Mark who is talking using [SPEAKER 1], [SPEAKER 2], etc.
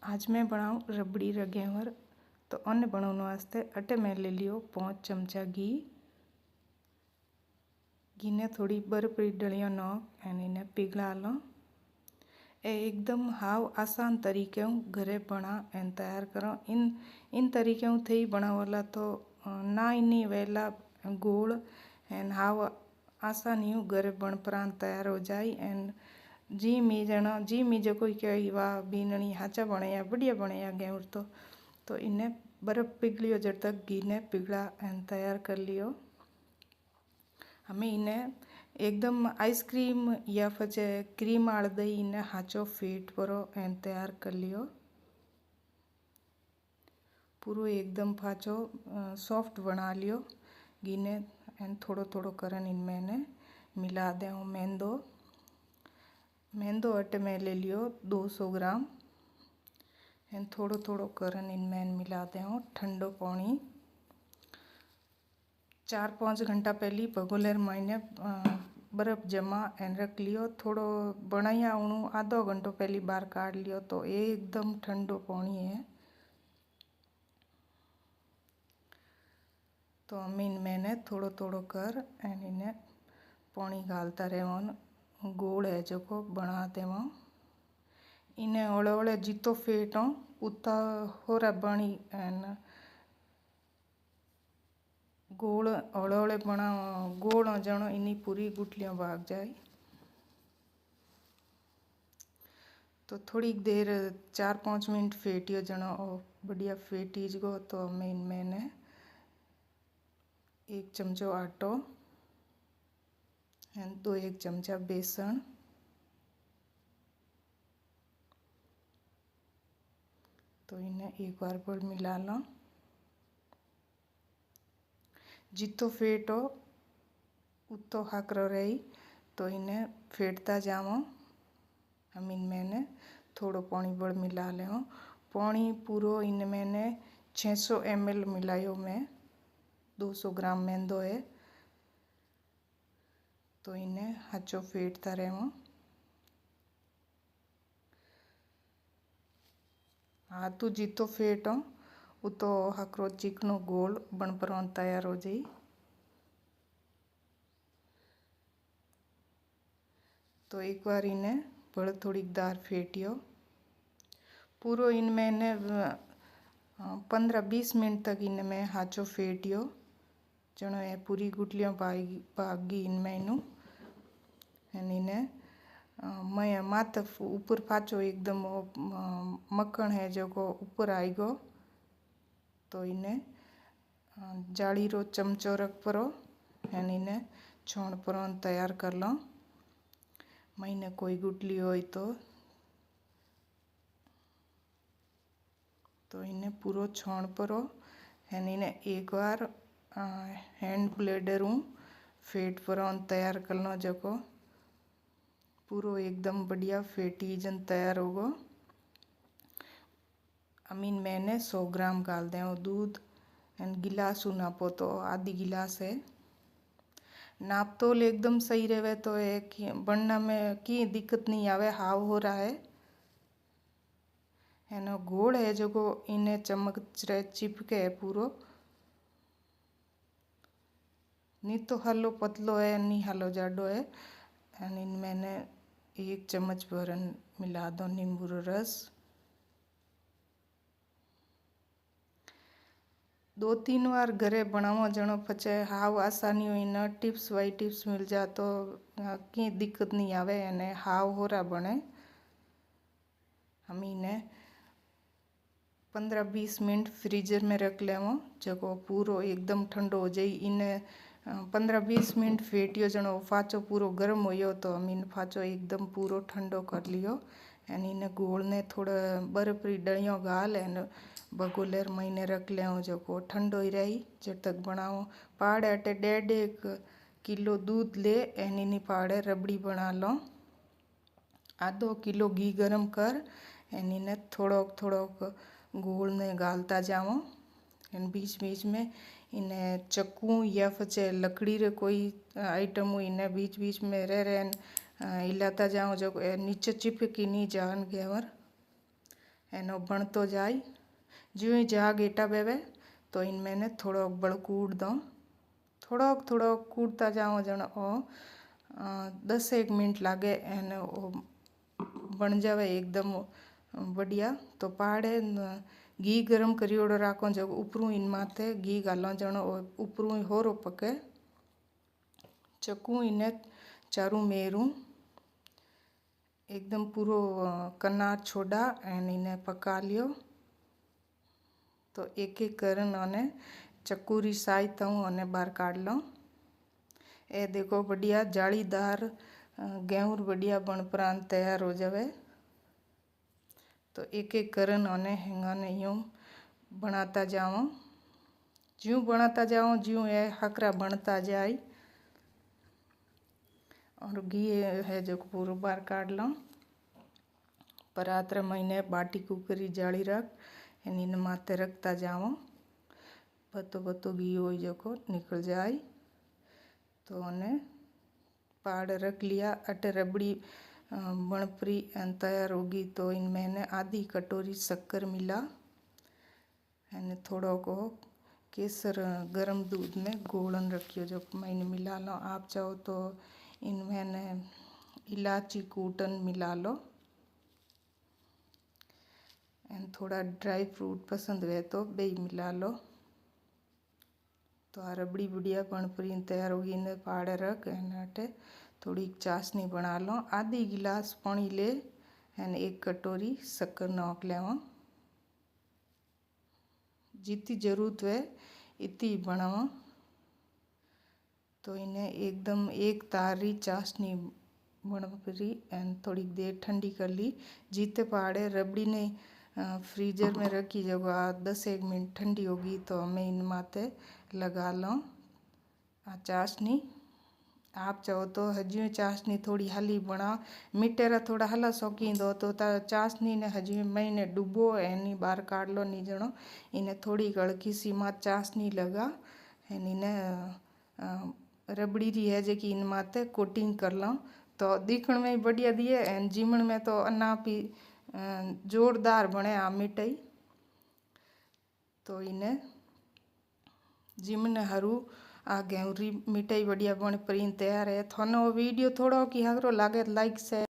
[SPEAKER 1] आज मैं बनाऊँ रबड़ी र घेवर। तो अन्य बनाने वास्ते अटे मैं ले लियो 5 चमचा घी। घी ने थोड़ी बर्फी डलियों नाक एन इन्हें पिघला लो। ए एकदम हाव आसान तरीके घरे बना एन तैयार करो। इन तरीके थी बनावला तो ना इन्नी वेला गोल एन हाव आसानी घरे बन प्रांत तैयार हो जाए। एन जी मी जो कोई कही वाह बीननी हाचा बनाया बढ़िया बनाया घेवर। तो इन्हें बर्फ पिघलियो जब तक घी ने पिघला एन तैयार कर लियो। हमें इन्हें एकदम आइसक्रीम या फिर क्रीम आड़ दही इन्हें हाचो फीट परो एन तैयार कर लियो। पूरो एकदम फाचो सॉफ्ट बना लियो। घी ने एन थोड़ो थोड़ो करन इनमें ने मिला दे। मैंदो अटे में ले लियो 200 ग्राम एन थोड़ो थोड़ो करन इनमें मिला दे। ठंडो पानी 4-5 घंटा पहली भगोलेर मायने बर्फ जमा एन रख लियो। थोड़ो बनाया उणु आधो घंटो पहली बार काढ़ लियो तो एकदम ठंडो पानी है। तो हम इनमें थोड़ो थोड़ो कर एन इन्हें पानी गालता रहो। गोल है जो को बना देव। इन्हें ओले ओले जितो फेटो उतना हो रहा बनी एन गोल ओले ओले बना गोल जनो इन्हीं पूरी गुठलियाँ भाग जाए। तो थोड़ी देर 4-5 मिनट फेटियो जनो बढ़िया फेटीज गो। तो हमें इनमें 1 चमचो आटो एंड 1 चमचा बेसन तो इन्हें एक बार पर मिला लो। जितो फेटो उतो हाकरो रही तो इन्हें फेटता जाओ। हम इनमें थोड़ो पानी बड़ मिला ले। पानी पूरो इनमें 600 ml मिलायो मैं 200 ग्राम मैंदो है। तो इन्हें हाचो फेटता रहो। हाथू जितो फेटो उतो हकरो चिकनो गोल बन पर तैयार हो जाए। तो एक बार इन्हें बड़ थोड़ी दार फेटियो। पूरो इनमें 15-20 मिनट तक इनमें हाचो फेटियो जनो ये पूरी गुटलियाँ भागी इनमें इन्हें मैं मात ऊपर पाचो एकदम मक्खन है जो को ऊपर आई गो। तो इन्हें जाली रो चमचो रख परो एन इन्हें छोड़ परो तैयार कर लो। मैंने कोई गुटली हो तो इन्हें पूरो छोड़ परो एन इन्हें एक बार हैंड ब्लेडर फेट परो तैयार कर लो। जो को पूरो एकदम बढ़िया फेटी जन तैयार होगो। अमीन मैंने 100 ग्राम गाल दे दूध एन गिलास नापो तो आधी गिलास है। नाप तोल एकदम सही रहे तो एक बनना में की दिक्कत नहीं आवे। हाव हो रहा है एनो गोल है जो को इन्हें चमक चिपके है पूरो। नी तो हलो पतलो है नी हलो जाडो है। एन इनमें 1 चम्मच भरन मिला दो नींबू रस। 2-3 बार घरे बनावो जनो पचे हाव आसानी हुई न टिप्स वाई टिप्स मिल जा तो की दिक्कत नहीं आवे एने हाव हो रहा बने। हम इन्हें 15-20 मिनट फ्रीजर में रख लेवो जको पूरो एकदम ठंडो हो जाए। इन्हें 15-20 मिनट फेटियो जनो फाचो पूरो गर्म होयो तो हम इन फाचो एकदम पूरो ठंडो कर लियो। एन इन्हें गोल ने थोड़ा बर्फ डलियों गाल एन भगोलेर महीने रख ले जो को ठंडो ही रही जब तक बनाओ। पाड़े अटे 1.5 किलो दूध ले एन इन्हीं पाड़े रबड़ी बना लो। आधो किलो घी गरम कर एन इन्हें थोड़ो थोड़ो गोल ने गालता जाओ। एन बीच बीच में इन्हें चक्कू या फिर लकड़ी रे कोई आइटम हो इन्हें बीच बीच में रह हिलाता जाओ जो नीचे चिपकी नहीं जान घेवर। एनो बनतो जाए। ज्यों ही जा गेटा बेवे तो इन मैंने थोड़ो बड़ कूड़ दो, थोड़ो कूड़ता जाओ जन ओ 10 मिनट लागे एने बन जावे एकदम बढ़िया। तो पाड़े घी गरम करियोड़ो राखो, जब उपरू इन माथे घी गालो जनो उपरू होरो पके। चकू इने चारू मेरू एकदम पूरो कनार छोड़ा एन इने पका लियो। तो एक एक करन आने चक्कू री साई तऊँ अने बाहर काढ़ लो। ए देखो बढ़िया जालीदार गेहूं बढ़िया बनपरान तैयार हो जावे। तो एक एक करन आने हेंगाने यूँ बनाता जाओ। ज्यों बनाता जाओ ज्यों ये हकरा बनता जाए। और घी है जो पूरा बाहर काढ़ लो। परात महीने बाटी कुकरी जाली रख इन माथे रखता जाओ। बतो घी हो जो को निकल जाए। तो उन्हें पाड़ रख लिया। अटे रबड़ी बनपरी तैयार होगी। तो इन मैंने आधी कटोरी शक्कर मिला। एने थोड़ो को केसर गरम दूध में घोलन रखियो जो मैंने मिला लो। आप चाहो तो इन मैंने इलायची कूटन मिला लो। एंड थोड़ा ड्राई फ्रूट पसंद है तो बेई मिला लो। तो आ रबड़ी बढ़िया बनपरी तैयार होगी। इन्हें पाड़े रख एनाटे थोड़ी चाशनी बना लो। आधी गिलास पानी ले एन एक कटोरी शक्कर नोक लेवा। जितनी जरूरत है इतनी बनावा। तो इन्हें एकदम एक तारी चाशनी बनपरी एन थोड़ी देर ठंडी कर ली। जीते पाड़े रबड़ी ने फ्रीजर में रखी जगह 10 मिनट ठंडी होगी। तो हमें इन माथे लगा लो आ चाशनी। आप चाहो तो हजू चाशनी थोड़ी हली बना मीठेरा थोड़ा हला शौकीन दो तो चाशनी ने हजू मैंने डूबो एनी बाहर काढ़ लो नी जनो। इन्हें थोड़ी गड़की सी मात चाशनी लगा एन इन्हें रबड़ी री है जो कि इन माथे कोटिंग कर लो। तो दिखण में बढ़िया दिए एन जीमण में तो अन्ना भी जोरदार बने आ मिठाई। तो इन्हें जिमने हरू आ गेहूं री मिठाई बढ़िया बन परीन तैयार है। थानो वीडियो थोड़ो कि हगरो लागे लाइक से